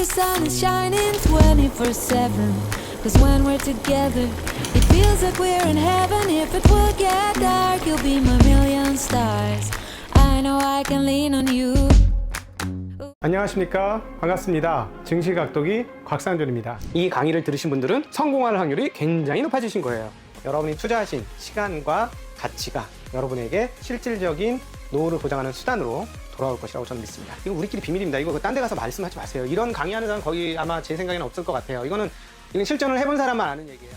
the sun is shining 24/7. Cause when we're together, it feels like we're in heaven. If it will get dark, you'll be my million stars. I know I can lean on you. 안녕하십니까, 반갑습니다. 증시각도기 곽상준입니다. 이 강의를 들으신 분들은 성공할 확률이 굉장히 높아지신 거예요. 여러분이 투자하신 시간과 가치가 여러분에게 실질적인 노후를 보장하는 수단으로 돌아올 것이라고 저는 믿습니다. 이거 우리끼리 비밀입니다. 이거 딴 데 가서 말씀하지 마세요. 이런 강의하는 사람 거의 아마 제 생각에는 없을 것 같아요. 이건 실전을 해본 사람만 아는 얘기예요.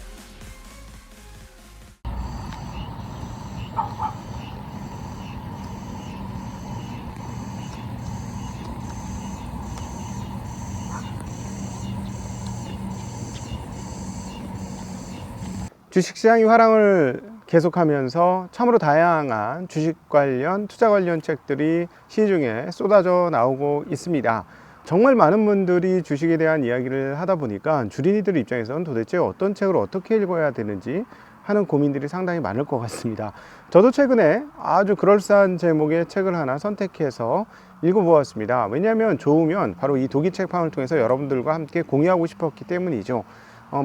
주식시장이 화랑을 계속하면서 참으로 다양한 주식 관련, 투자 관련 책들이 시중에 쏟아져 나오고 있습니다. 정말 많은 분들이 주식에 대한 이야기를 하다 보니까 주린이들 입장에서는 도대체 어떤 책을 어떻게 읽어야 되는지 하는 고민들이 상당히 많을 것 같습니다. 저도 최근에 아주 그럴싸한 제목의 책을 하나 선택해서 읽어보았습니다. 왜냐하면 좋으면 바로 이 독이 책방을 통해서 여러분들과 함께 공유하고 싶었기 때문이죠.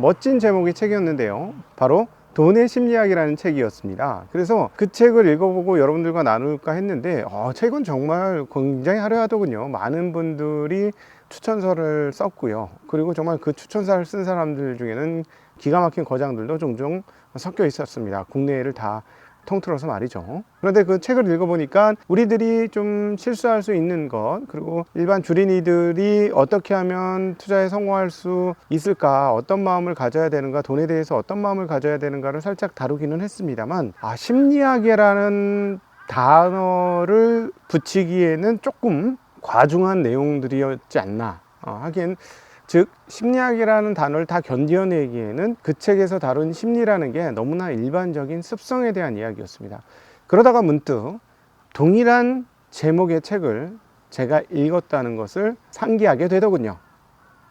멋진 제목의 책이었는데요. 바로 돈의 심리학이라는 책이었습니다. 그래서 그 책을 읽어보고 여러분들과 나눌까 했는데 책은 정말 굉장히 화려하더군요. 많은 분들이 추천서를 썼고요. 그리고 정말 그 추천서를 쓴 사람들 중에는 기가 막힌 거장들도 종종 섞여 있었습니다. 국내를 다 통틀어서 말이죠. 그런데 그 책을 읽어보니까 우리들이 좀 실수할 수 있는 것, 그리고 일반 주린이들이 어떻게 하면 투자에 성공할 수 있을까, 어떤 마음을 가져야 되는가, 돈에 대해서 어떤 마음을 가져야 되는가를 살짝 다루기는 했습니다만, 심리학이라는 단어를 붙이기에는 조금 과중한 내용들이었지 않나. 하긴 즉 심리학이라는 단어를 다 견뎌내기에는 그 책에서 다룬 심리라는 게 너무나 일반적인 습성에 대한 이야기였습니다. 그러다가 문득 동일한 제목의 책을 제가 읽었다는 것을 상기하게 되더군요.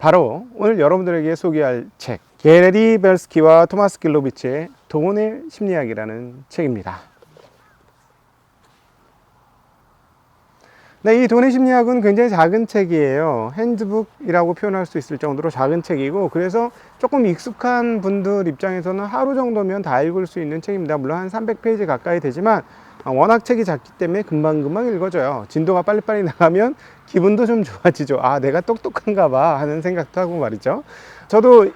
바로 오늘 여러분들에게 소개할 책, 게리 베르스키와 토마스 길로비치의 돈의 심리학이라는 책입니다. 네, 이 돈의 심리학은 굉장히 작은 책이에요. 핸드북이라고 표현할 수 있을 정도로 작은 책이고, 그래서 조금 익숙한 분들 입장에서는 하루 정도면 다 읽을 수 있는 책입니다. 물론 한 300페이지 가까이 되지만 워낙 책이 작기 때문에 금방금방 읽어져요. 진도가 빨리빨리 나가면 기분도 좀 좋아지죠. 내가 똑똑한가 봐 하는 생각도 하고 말이죠. 저도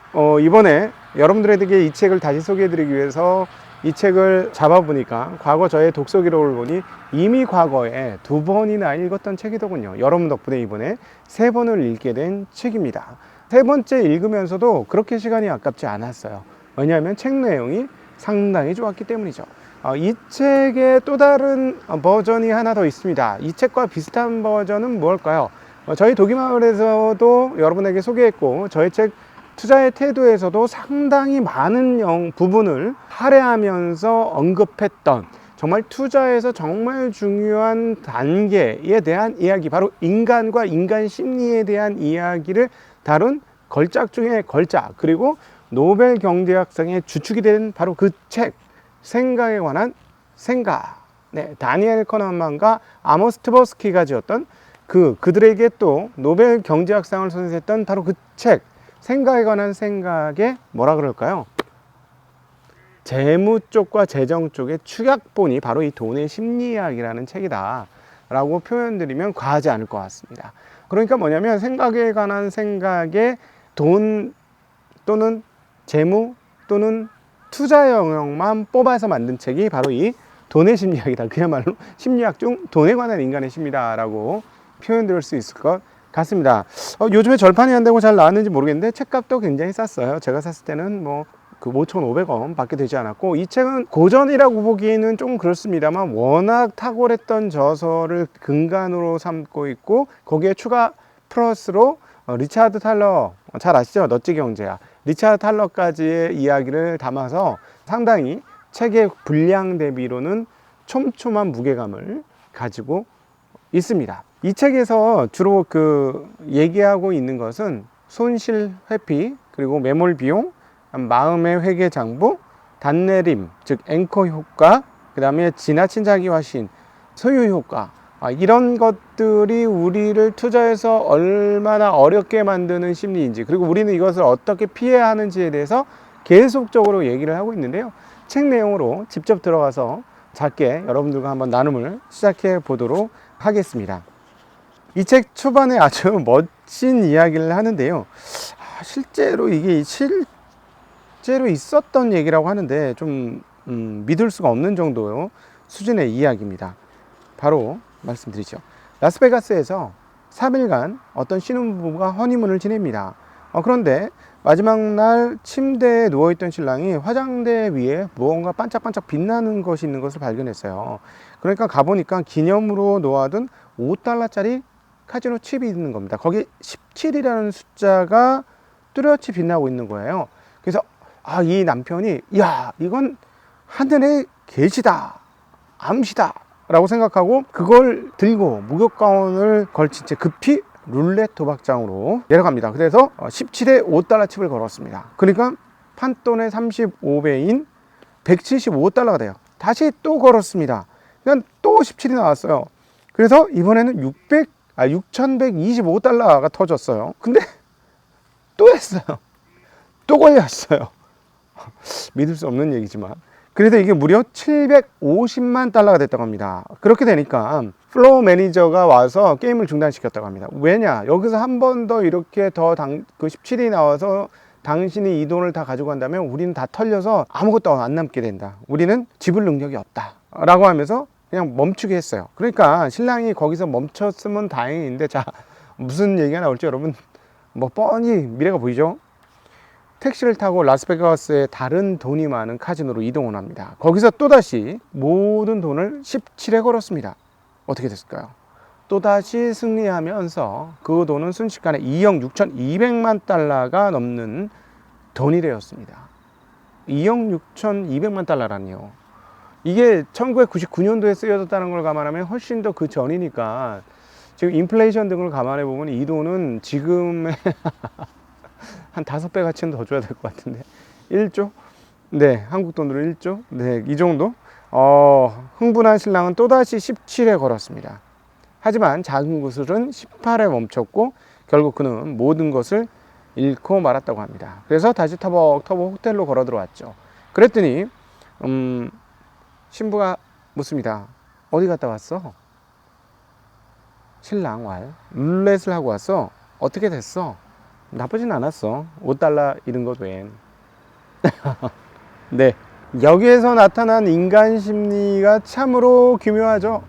이번에 여러분들에게 이 책을 다시 소개해드리기 위해서 이 책을 잡아보니까 과거 저의 독서 기록을 보니 이미 과거에 2번이나 읽었던 책이더군요. 여러분 덕분에 이번에 3번을 읽게 된 책입니다. 3번째 읽으면서도 그렇게 시간이 아깝지 않았어요. 왜냐하면 책 내용이 상당히 좋았기 때문이죠. 이 책의 또 다른 버전이 하나 더 있습니다. 이 책과 비슷한 버전은 무엇일까요? 저희 독일마을에서도 여러분에게 소개했고, 저희 책 투자의 태도에서도 상당히 많은 부분을 할애하면서 언급했던, 정말 투자에서 정말 중요한 단계에 대한 이야기, 바로 인간과 인간 심리에 대한 이야기를 다룬 걸작 중에 걸작, 그리고 노벨 경제학상의 주축이 된 바로 그 책, 생각에 관한 생각. 네, 다니엘 커넌만과 아모스 트버스키가 지었던 그들에게 또 노벨 경제학상을 선사했던 바로 그 책, 생각에 관한 생각에 뭐라 그럴까요? 재무 쪽과 재정 쪽의 축약본이 바로 이 돈의 심리학이라는 책이다 라고 표현드리면 과하지 않을 것 같습니다. 그러니까 뭐냐면 생각에 관한 생각에 돈 또는 재무 또는 투자 영역만 뽑아서 만든 책이 바로 이 돈의 심리학이다. 그야말로 심리학 중 돈에 관한 인간의 심리다라고 표현드릴 수 있을 것 같습니다. 요즘에 절판이 안 되고 잘 나왔는지 모르겠는데 책값도 굉장히 쌌어요. 제가 샀을 때는 5,500원 밖에 되지 않았고, 이 책은 고전이라고 보기에는 좀 그렇습니다만 워낙 탁월했던 저서를 근간으로 삼고 있고, 거기에 추가 플러스로 리차드 탈러, 잘 아시죠? 넛지 경제야. 리차드 탈러까지의 이야기를 담아서 상당히 책의 분량 대비로는 촘촘한 무게감을 가지고 있습니다. 이 책에서 주로 얘기하고 있는 것은 손실 회피, 그리고 매몰 비용, 마음의 회계 장부, 단내림, 즉 앵커 효과, 그 다음에 지나친 자기 화신, 소유 효과, 이런 것들이 우리를 투자해서 얼마나 어렵게 만드는 심리인지, 그리고 우리는 이것을 어떻게 피해야 하는지에 대해서 계속적으로 얘기를 하고 있는데요. 책 내용으로 직접 들어가서 작게 여러분들과 한번 나눔을 시작해 보도록 하겠습니다. 이 책 초반에 아주 멋진 이야기를 하는데요. 실제로 이게 실제로 있었던 얘기라고 하는데 좀 믿을 수가 없는 정도 수준의 이야기입니다. 바로 말씀드리죠. 라스베가스에서 3일간 어떤 신혼부부가 허니문을 지냅니다. 그런데 마지막 날 침대에 누워있던 신랑이 화장대 위에 무언가 반짝반짝 빛나는 것이 있는 것을 발견했어요. 그러니까 가보니까 기념으로 놓아둔 $5짜리 카지노 칩이 있는 겁니다. 거기 17이라는 숫자가 뚜렷이 빛나고 있는 거예요. 그래서 이 남편이 이건 하늘의 계시다, 암시다 라고 생각하고 그걸 들고 목욕가운을 걸친 채 급히 룰렛 도박장으로 내려갑니다. 그래서 17에 $5 칩을 걸었습니다. 그러니까 판돈의 35배인 $175가 돼요. 다시 또 걸었습니다. 그러니까 또 17이 나왔어요. 그래서 이번에는 $6,125가 터졌어요. 근데 또 했어요. 또 걸렸어요. 믿을 수 없는 얘기지만. 그래서 이게 무려 $750만 됐다고 합니다. 그렇게 되니까 플로어 매니저가 와서 게임을 중단시켰다고 합니다. 왜냐? 여기서 한 번 더 이렇게 그 17이 나와서 당신이 이 돈을 다 가지고 간다면 우리는 다 털려서 아무것도 안 남게 된다. 우리는 지불 능력이 없다. 라고 하면서 그냥 멈추게 했어요. 그러니까 신랑이 거기서 멈췄으면 다행인데, 자, 무슨 얘기가 나올지 여러분 뻔히 미래가 보이죠? 택시를 타고 라스베가스의 다른 돈이 많은 카지노로 이동을 합니다. 거기서 또다시 모든 돈을 17에 걸었습니다. 어떻게 됐을까요? 또다시 승리하면서 그 돈은 순식간에 $2억 6,200만 넘는 돈이 되었습니다. $2억 6,200만. 이게 1999년도에 쓰여졌다는 걸 감안하면 훨씬 더 그 전이니까 지금 인플레이션 등을 감안해 보면 이 돈은 지금의 한 5배 가치는 더 줘야 될 것 같은데 1조? 네, 한국 돈으로 1조? 네, 이 정도? 흥분한 신랑은 또다시 17에 걸었습니다. 하지만 작은 구슬은 18에 멈췄고 결국 그는 모든 것을 잃고 말았다고 합니다. 그래서 다시 터벅터벅 호텔로 걸어 들어왔죠. 그랬더니 신부가 묻습니다. 어디 갔다 왔어? 신랑 말 룰렛을 하고 왔어. 어떻게 됐어? 나쁘진 않았어. $5 잃은 것 외엔. 네, 여기에서 나타난 인간 심리가 참으로 기묘하죠.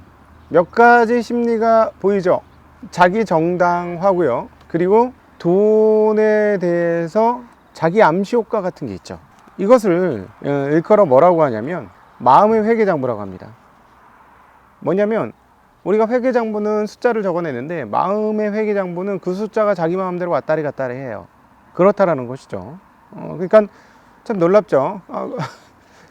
몇 가지 심리가 보이죠. 자기 정당화고요. 그리고 돈에 대해서 자기 암시 효과 같은 게 있죠. 이것을 일컬어 뭐라고 하냐면 마음의 회계장부라고 합니다. 뭐냐면 우리가 회계장부는 숫자를 적어내는데 마음의 회계장부는 그 숫자가 자기 마음대로 왔다리 갔다리 해요. 그렇다라는 것이죠. 그러니까 참 놀랍죠.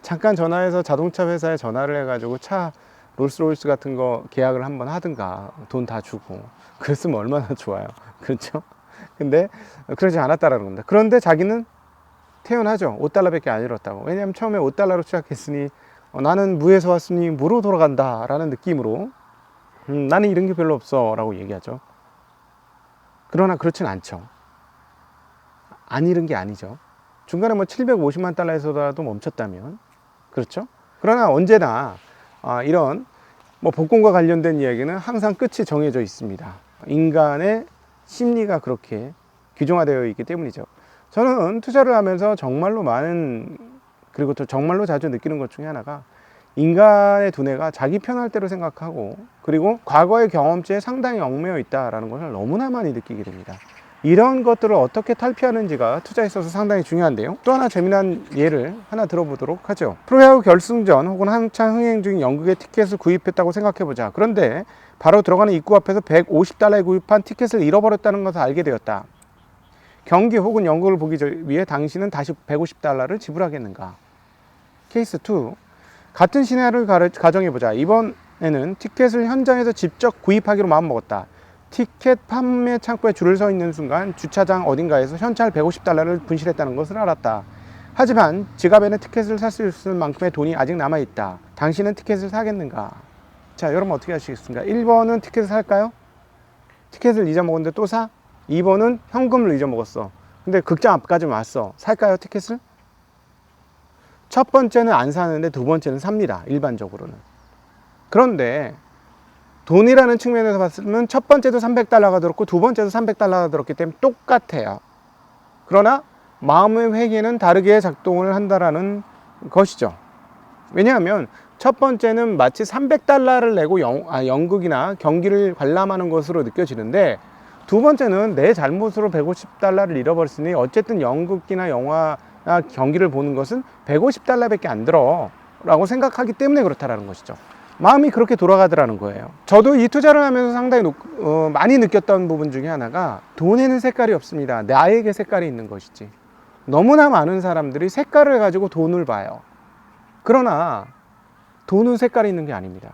잠깐 전화해서 자동차 회사에 전화를 해가지고 차 롤스로이스 같은 거 계약을 한번 하든가 돈 다 주고 그랬으면 얼마나 좋아요. 그렇죠? 근데 그러지 않았다라는 겁니다. 그런데 자기는 태연하죠. $5밖에 안 잃었다고. 왜냐하면 처음에 $5로 시작했으니 나는 무에서 왔으니 무로 돌아간다 라는 느낌으로 나는 이런 게 별로 없어 라고 얘기하죠. 그러나 그렇진 않죠. 안 잃은 게 아니죠. 중간에 $750만 멈췄다면 그렇죠. 그러나 언제나 이런 복권과 관련된 이야기는 항상 끝이 정해져 있습니다. 인간의 심리가 그렇게 규정화되어 있기 때문이죠. 저는 투자를 하면서 정말로 많은, 그리고 또 정말로 자주 느끼는 것 중에 하나가 인간의 두뇌가 자기 편할 대로 생각하고 그리고 과거의 경험치에 상당히 얽매여 있다는 것을 너무나 많이 느끼게 됩니다. 이런 것들을 어떻게 탈피하는지가 투자에 있어서 상당히 중요한데요. 또 하나 재미난 예를 하나 들어보도록 하죠. 프로야구 결승전 혹은 한창 흥행 중인 연극의 티켓을 구입했다고 생각해보자. 그런데 바로 들어가는 입구 앞에서 $150에 구입한 티켓을 잃어버렸다는 것을 알게 되었다. 경기 혹은 연극을 보기 위해 당신은 다시 $150를 지불하겠는가? 케이스 2. 같은 시나리오를 가정해보자. 이번에는 티켓을 현장에서 직접 구입하기로 마음먹었다. 티켓 판매 창구에 줄을 서 있는 순간 주차장 어딘가에서 현찰 $150를 분실했다는 것을 알았다. 하지만 지갑에는 티켓을 살 수 있을 만큼의 돈이 아직 남아있다. 당신은 티켓을 사겠는가? 자, 여러분 어떻게 하시겠습니까? 1번은 티켓을 살까요? 티켓을 잊어먹었는데 또 사? 2번은 현금을 잊어먹었어. 근데 극장 앞까지 왔어. 살까요, 티켓을? 첫 번째는 안 사는데 두 번째는 삽니다. 일반적으로는. 그런데 돈이라는 측면에서 봤으면 첫 번째도 300달러가 들었고 두 번째도 300달러가 들었기 때문에 똑같아요. 그러나 마음의 회계는 다르게 작동을 한다라는 것이죠. 왜냐하면 첫 번째는 마치 300달러를 내고 연극이나 경기를 관람하는 것으로 느껴지는데, 두 번째는 내 잘못으로 150달러를 잃어버렸으니 어쨌든 연극이나 영화나 경기를 보는 것은 150달러밖에 안 들어 라고 생각하기 때문에 그렇다라는 것이죠. 마음이 그렇게 돌아가더라는 거예요. 저도 이 투자를 하면서 상당히 많이 느꼈던 부분 중에 하나가, 돈에는 색깔이 없습니다. 나에게 색깔이 있는 것이지. 너무나 많은 사람들이 색깔을 가지고 돈을 봐요. 그러나 돈은 색깔이 있는 게 아닙니다.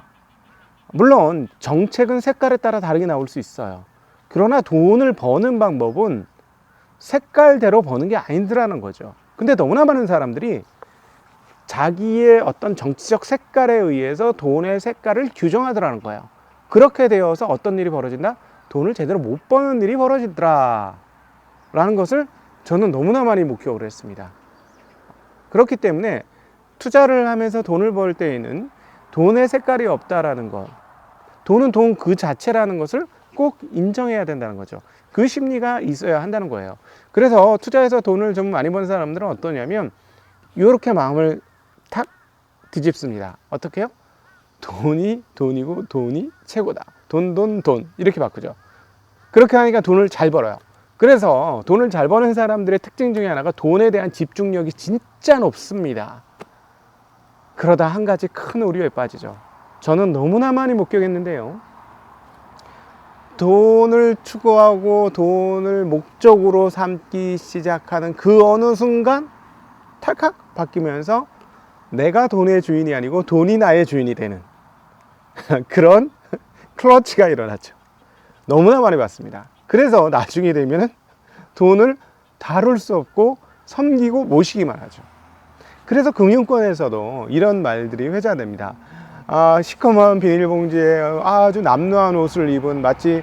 물론 정책은 색깔에 따라 다르게 나올 수 있어요. 그러나 돈을 버는 방법은 색깔대로 버는 게 아니더라는 거죠. 근데 너무나 많은 사람들이 자기의 어떤 정치적 색깔에 의해서 돈의 색깔을 규정하더라는 거예요. 그렇게 되어서 어떤 일이 벌어진다? 돈을 제대로 못 버는 일이 벌어지더라 라는 것을 저는 너무나 많이 목격을 했습니다. 그렇기 때문에 투자를 하면서 돈을 벌 때에는 돈의 색깔이 없다라는 것, 돈은 돈 그 자체라는 것을 꼭 인정해야 된다는 거죠. 그 심리가 있어야 한다는 거예요. 그래서 투자해서 돈을 좀 많이 버는 사람들은 어떠냐면 이렇게 마음을 탁 뒤집습니다. 어떻게 해요? 돈이 돈이고 돈이 최고다. 돈 이렇게 바꾸죠. 그렇게 하니까 돈을 잘 벌어요. 그래서 돈을 잘 버는 사람들의 특징 중에 하나가 돈에 대한 집중력이 진짜 높습니다. 그러다 한 가지 큰 오류에 빠지죠. 저는 너무나 많이 목격했는데요. 돈을 추구하고 돈을 목적으로 삼기 시작하는 그 어느 순간 탈칵 바뀌면서 내가 돈의 주인이 아니고 돈이 나의 주인이 되는 그런 클러치가 일어났죠. 너무나 많이 봤습니다. 그래서 나중에 되면은 돈을 다룰 수 없고 섬기고 모시기만 하죠. 그래서 금융권에서도 이런 말들이 회자됩니다. 시커먼 비닐봉지에 아주 남루한 옷을 입은, 마치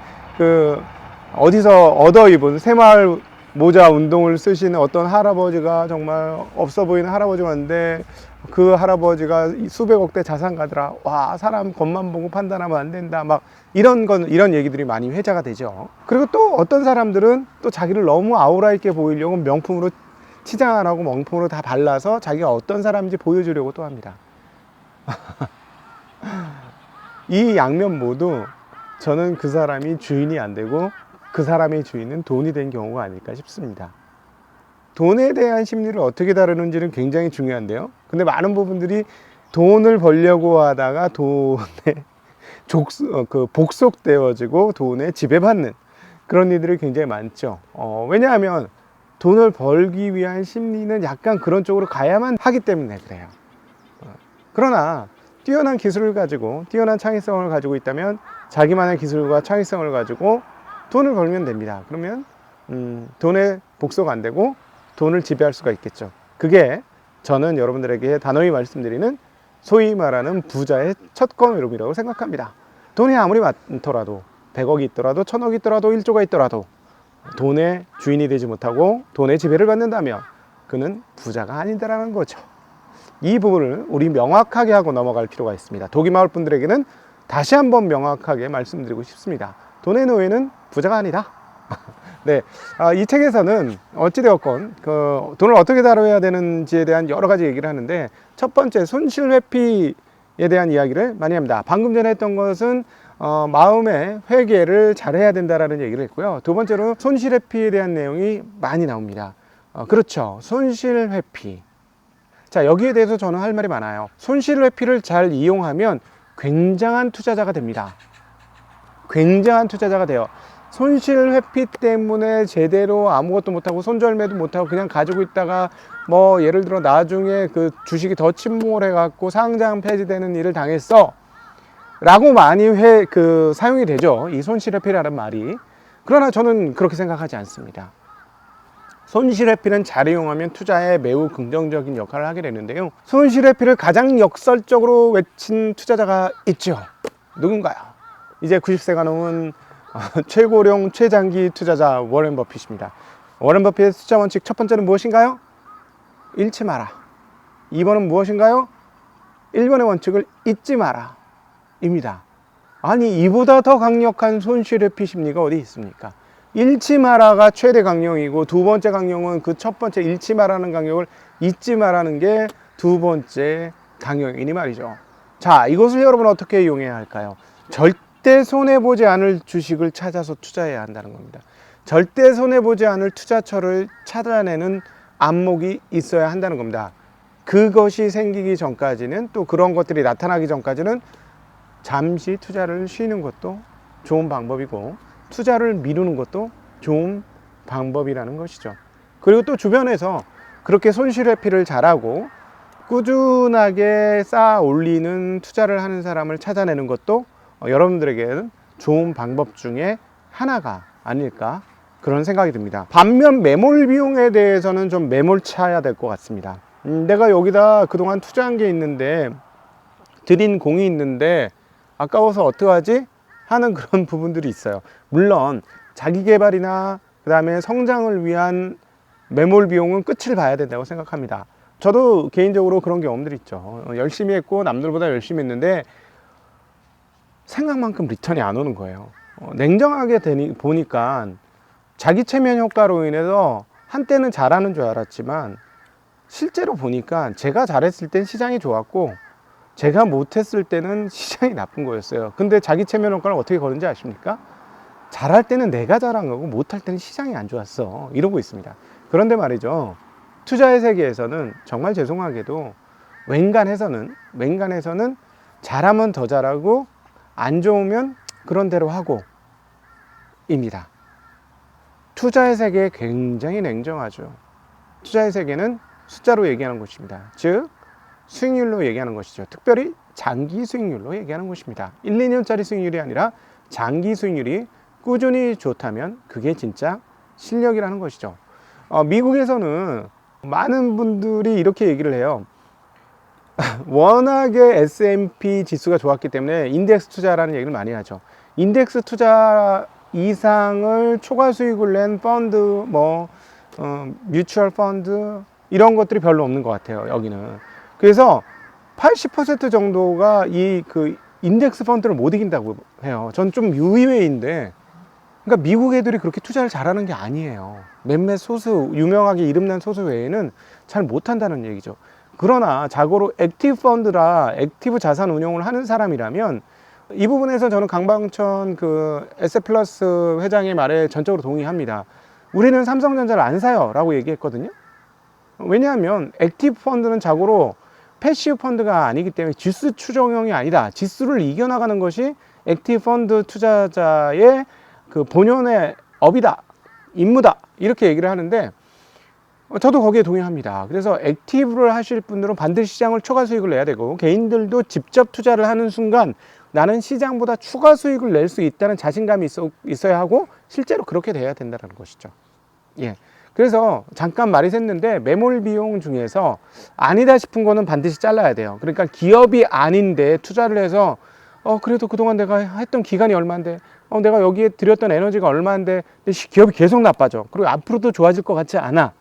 어디서 얻어 입은 새마을 모자 운동을 쓰시는 어떤 할아버지가, 정말 없어 보이는 할아버지가 있는데 그 할아버지가 수백억대 자산가더라. 와, 사람 겉만 보고 판단하면 안 된다. 막 이런 얘기들이 많이 회자가 되죠. 그리고 또 어떤 사람들은 또 자기를 너무 아우라 있게 보이려고 명품으로 치장을 하고 명품으로 다 발라서 자기가 어떤 사람인지 보여주려고 또 합니다. 이 양면 모두 저는 그 사람이 주인이 안 되고 그 사람의 주인은 돈이 된 경우가 아닐까 싶습니다. 돈에 대한 심리를 어떻게 다루는지는 굉장히 중요한데요. 근데 많은 부분들이 돈을 벌려고 하다가 돈에 복속되어지고 돈에 지배받는 그런 일들이 굉장히 많죠. 왜냐하면 돈을 벌기 위한 심리는 약간 그런 쪽으로 가야만 하기 때문에 그래요. 그러나 뛰어난 기술을 가지고, 뛰어난 창의성을 가지고 있다면 자기만의 기술과 창의성을 가지고 돈을 벌면 됩니다. 그러면 돈에 복속 안 되고 돈을 지배할 수가 있겠죠. 그게 저는 여러분들에게 단호히 말씀드리는 소위 말하는 부자의 첫 걸음이라고 생각합니다. 돈이 아무리 많더라도, 100억이 있더라도, 1000억이 있더라도, 1조가 있더라도 돈의 주인이 되지 못하고 돈의 지배를 받는다면 그는 부자가 아니다라는 거죠. 이 부분을 우리 명확하게 하고 넘어갈 필요가 있습니다. 도기마을 분들에게는 다시 한번 명확하게 말씀드리고 싶습니다. 돈의 노예는 부자가 아니다. 네, 이 책에서는 어찌되었건 돈을 어떻게 다뤄야 되는지에 대한 여러 가지 얘기를 하는데, 첫 번째 손실 회피에 대한 이야기를 많이 합니다. 방금 전에 했던 것은 마음의 회개를 잘해야 된다라는 얘기를 했고요. 두 번째로 손실 회피에 대한 내용이 많이 나옵니다. 그렇죠, 손실 회피. 자, 여기에 대해서 저는 할 말이 많아요. 손실 회피를 잘 이용하면 굉장한 투자자가 됩니다. 굉장한 투자자가 돼요. 손실 회피 때문에 제대로 아무것도 못하고 손절매도 못하고 그냥 가지고 있다가 뭐 예를 들어 나중에 그 주식이 더 침몰 해갖고 상장 폐지되는 일을 당했어 라고 많이 사용이 되죠, 이 손실 회피라는 말이. 그러나 저는 그렇게 생각하지 않습니다. 손실 회피는 잘 이용하면 투자에 매우 긍정적인 역할을 하게 되는데요. 손실 회피를 가장 역설적으로 외친 투자자가 있죠. 누군가요? 이제 90세가 넘은 최고령 최장기 투자자 워렌 버핏입니다. 워렌 버핏의 투자 원칙 첫 번째는 무엇인가요? 잃지 마라. 2번은 무엇인가요? 1번의 원칙을 잊지 마라 입니다. 아니, 이보다 더 강력한 손실회피 심리가 어디 있습니까? 잃지 마라가 최대 강령이고, 두 번째 강령은 그 첫 번째 잃지 마라는 강령을 잊지 마라는 게 두 번째 강령이니 말이죠. 자, 이것을 여러분 어떻게 이용해야 할까요? 절대 손해보지 않을 주식을 찾아서 투자해야 한다는 겁니다. 절대 손해보지 않을 투자처를 찾아내는 안목이 있어야 한다는 겁니다. 그것이 생기기 전까지는, 또 그런 것들이 나타나기 전까지는 잠시 투자를 쉬는 것도 좋은 방법이고, 투자를 미루는 것도 좋은 방법이라는 것이죠. 그리고 또 주변에서 그렇게 손실회피를 잘하고 꾸준하게 쌓아 올리는 투자를 하는 사람을 찾아내는 것도 여러분들에게는 좋은 방법 중에 하나가 아닐까, 그런 생각이 듭니다. 반면 매몰 비용에 대해서는 좀 매몰차야 될 것 같습니다. 내가 여기다 그동안 투자한 게 있는데, 들인 공이 있는데 아까워서 어떡하지? 하는 그런 부분들이 있어요. 물론 자기 개발이나 그 다음에 성장을 위한 매몰 비용은 끝을 봐야 된다고 생각합니다. 저도 개인적으로 그런 경험들이 있죠. 열심히 했고 남들보다 열심히 했는데 생각만큼 리턴이 안 오는 거예요. 냉정하게 보니까 자기 체면 효과로 인해서 한때는 잘하는 줄 알았지만, 실제로 보니까 제가 잘했을 땐 시장이 좋았고 제가 못했을 때는 시장이 나쁜 거였어요. 근데 자기 체면 효과를 어떻게 거는지 아십니까? 잘할 때는 내가 잘한 거고 못할 때는 시장이 안 좋았어, 이러고 있습니다. 그런데 말이죠, 투자의 세계에서는 정말 죄송하게도 웬간해서는 잘하면 더 잘하고 안 좋으면 그런 대로 하고 입니다. 투자의 세계 굉장히 냉정하죠. 투자의 세계는 숫자로 얘기하는 것입니다. 즉 수익률로 얘기하는 것이죠. 특별히 장기 수익률로 얘기하는 것입니다. 1, 2년짜리 수익률이 아니라 장기 수익률이 꾸준히 좋다면 그게 진짜 실력이라는 것이죠. 미국에서는 많은 분들이 이렇게 얘기를 해요. 워낙에 S&P 지수가 좋았기 때문에 인덱스 투자라는 얘기를 많이 하죠. 인덱스 투자 이상을 초과 수익을 낸 펀드, 뮤추얼 펀드, 이런 것들이 별로 없는 것 같아요, 여기는. 그래서 80% 정도가 그 인덱스 펀드를 못 이긴다고 해요. 전 좀 유의외인데, 그러니까 미국 애들이 그렇게 투자를 잘하는 게 아니에요. 몇몇 소수, 유명하게 이름난 소수 외에는 잘 못한다는 얘기죠. 그러나 자고로 액티브 펀드라 액티브 자산 운용을 하는 사람이라면, 이 부분에서 저는 강방천 에셋플러스 회장의 말에 전적으로 동의합니다. 우리는 삼성전자를 안 사요 라고 얘기했거든요. 왜냐하면 액티브 펀드는 자고로 패시브 펀드가 아니기 때문에 지수 추종형이 아니다. 지수를 이겨나가는 것이 액티브 펀드 투자자의 그 본연의 업이다, 임무다, 이렇게 얘기를 하는데 저도 거기에 동의합니다. 그래서 액티브를 하실 분들은 반드시 시장을 초과 수익을 내야 되고, 개인들도 직접 투자를 하는 순간 나는 시장보다 추가 수익을 낼 수 있다는 자신감이 있어야 하고, 실제로 그렇게 돼야 된다는 것이죠. 예. 그래서 잠깐 말이 샜는데, 매몰 비용 중에서 아니다 싶은 거는 반드시 잘라야 돼요. 그러니까 기업이 아닌데 투자를 해서 그래도 그동안 내가 했던 기간이 얼마인데, 내가 여기에 들였던 에너지가 얼마인데, 근데 기업이 계속 나빠져. 그리고 앞으로도 좋아질 것 같지 않아.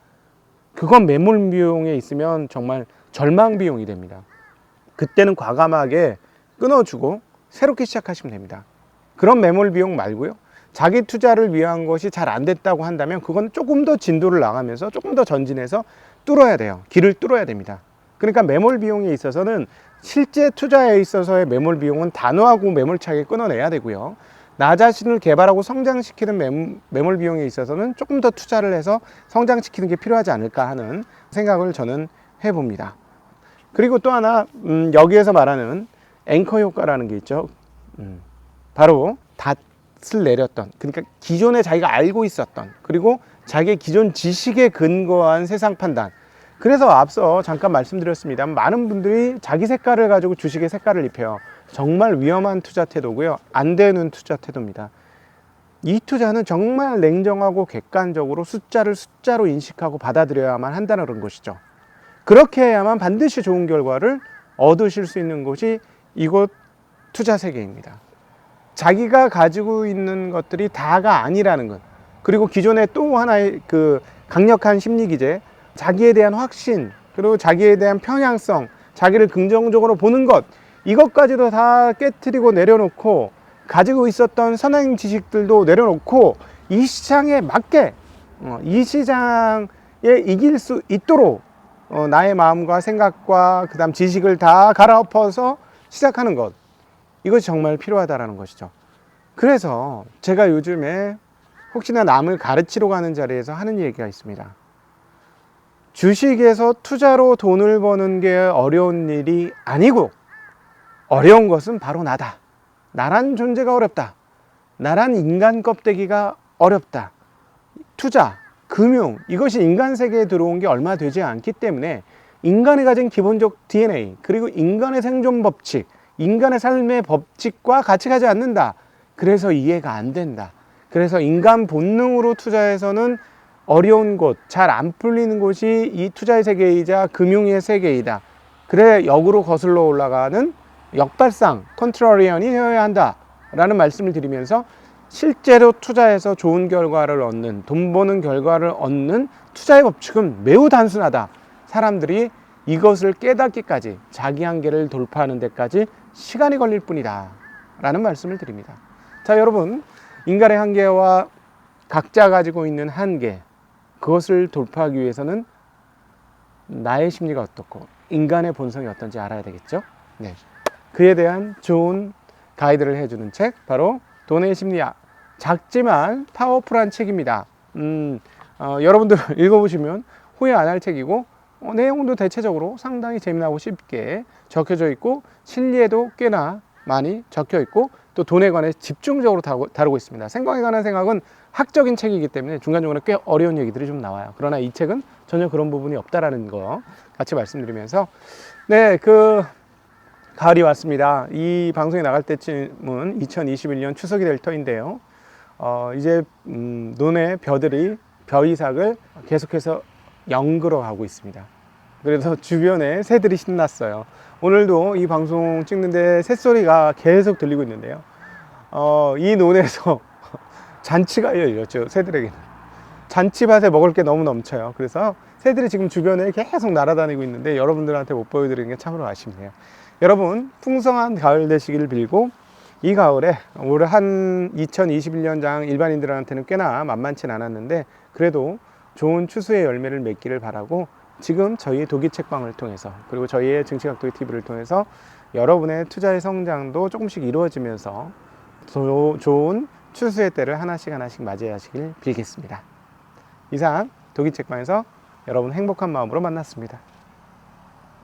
그건 매몰 비용에 있으면 정말 절망 비용이 됩니다. 그때는 과감하게 끊어주고 새롭게 시작하시면 됩니다. 그런 매몰 비용 말고요, 자기 투자를 위한 것이 잘 안 됐다고 한다면 그건 조금 더 진도를 나가면서 조금 더 전진해서 뚫어야 돼요. 길을 뚫어야 됩니다. 그러니까 매몰 비용에 있어서는, 실제 투자에 있어서의 매몰 비용은 단호하고 매몰차게 끊어내야 되고요, 나 자신을 개발하고 성장시키는 매몰 비용에 있어서는 조금 더 투자를 해서 성장시키는 게 필요하지 않을까 하는 생각을 저는 해봅니다. 그리고 또 하나, 여기에서 말하는 앵커 효과라는 게 있죠. 바로 닷을 내렸던, 그러니까 기존에 자기가 알고 있었던, 그리고 자기의 기존 지식에 근거한 세상 판단. 그래서 앞서 잠깐 말씀드렸습니다. 많은 분들이 자기 색깔을 가지고 주식에 색깔을 입혀요. 정말 위험한 투자 태도고요, 안 되는 투자 태도입니다. 이 투자는 정말 냉정하고 객관적으로 숫자를 숫자로 인식하고 받아들여야만 한다는 것이죠. 그렇게 해야만 반드시 좋은 결과를 얻으실 수 있는 곳이 이곳 투자 세계입니다. 자기가 가지고 있는 것들이 다가 아니라는 것. 그리고 기존에 또 하나의 그 강력한 심리 기제, 자기에 대한 확신, 그리고 자기에 대한 편향성, 자기를 긍정적으로 보는 것, 이것까지도 다 깨트리고 내려놓고 가지고 있었던 선행 지식들도 내려놓고 이 시장에 맞게 이 시장에 이길 수 있도록 나의 마음과 생각과 그 다음 지식을 다 갈아엎어서 시작하는 것, 이것이 정말 필요하다는 것이죠. 그래서 제가 요즘에 혹시나 남을 가르치러 가는 자리에서 하는 얘기가 있습니다. 주식에서 투자로 돈을 버는 게 어려운 일이 아니고 어려운 것은 바로 나다. 나란 존재가 어렵다. 나란 인간 껍데기가 어렵다. 투자, 금융, 이것이 인간 세계에 들어온 게 얼마 되지 않기 때문에 인간이 가진 기본적 DNA, 그리고 인간의 생존 법칙, 인간의 삶의 법칙과 같이 가지 않는다. 그래서 이해가 안 된다. 그래서 인간 본능으로 투자해서는 어려운 곳, 잘 안 풀리는 곳이 이 투자의 세계이자 금융의 세계이다. 그래 역으로 거슬러 올라가는 역발상, 컨트러리언이 되어야 한다 라는 말씀을 드리면서 실제로 투자해서 좋은 결과를 얻는, 돈 버는 결과를 얻는 투자의 법칙은 매우 단순하다. 사람들이 이것을 깨닫기까지, 자기 한계를 돌파하는 데까지 시간이 걸릴 뿐이다 라는 말씀을 드립니다. 자, 여러분, 인간의 한계와 각자 가지고 있는 한계, 그것을 돌파하기 위해서는 나의 심리가 어떻고 인간의 본성이 어떤지 알아야 되겠죠. 네. 그에 대한 좋은 가이드를 해주는 책, 바로 돈의 심리학. 작지만 파워풀한 책입니다. 여러분들 읽어보시면 후회 안 할 책이고, 내용도 대체적으로 상당히 재미나고 쉽게 적혀져 있고, 실리에도 꽤나 많이 적혀 있고, 또 돈에 관해 집중적으로 다루고 있습니다. 생각에 관한 생각은 학적인 책이기 때문에 중간중간에 꽤 어려운 얘기들이 좀 나와요. 그러나 이 책은 전혀 그런 부분이 없다라는 거 같이 말씀드리면서, 네, 가을이 왔습니다. 이 방송이 나갈 때쯤은 2021년 추석이 될 터인데요. 이제 논의 벼이삭을 계속해서 연그러 가고 있습니다. 그래서 주변에 새들이 신났어요. 오늘도 이 방송 찍는데 새소리가 계속 들리고 있는데요. 이 논에서 잔치가 열렸죠. 새들에게는 잔치밭에 먹을 게 너무 넘쳐요. 그래서 새들이 지금 주변에 계속 날아다니고 있는데 여러분들한테 못 보여드리는 게 참으로 아쉽네요. 여러분, 풍성한 가을 되시기를 빌고, 이 가을에 올 한 2021년장 일반인들한테는 꽤나 만만치 않았는데 그래도 좋은 추수의 열매를 맺기를 바라고, 지금 저희 도기 책방을 통해서, 그리고 저희의 증시각도기 TV를 통해서 여러분의 투자의 성장도 조금씩 이루어지면서 좋은 추수의 때를 하나씩 맞이하시길 빌겠습니다. 이상 도기 책방에서 여러분 행복한 마음으로 만났습니다.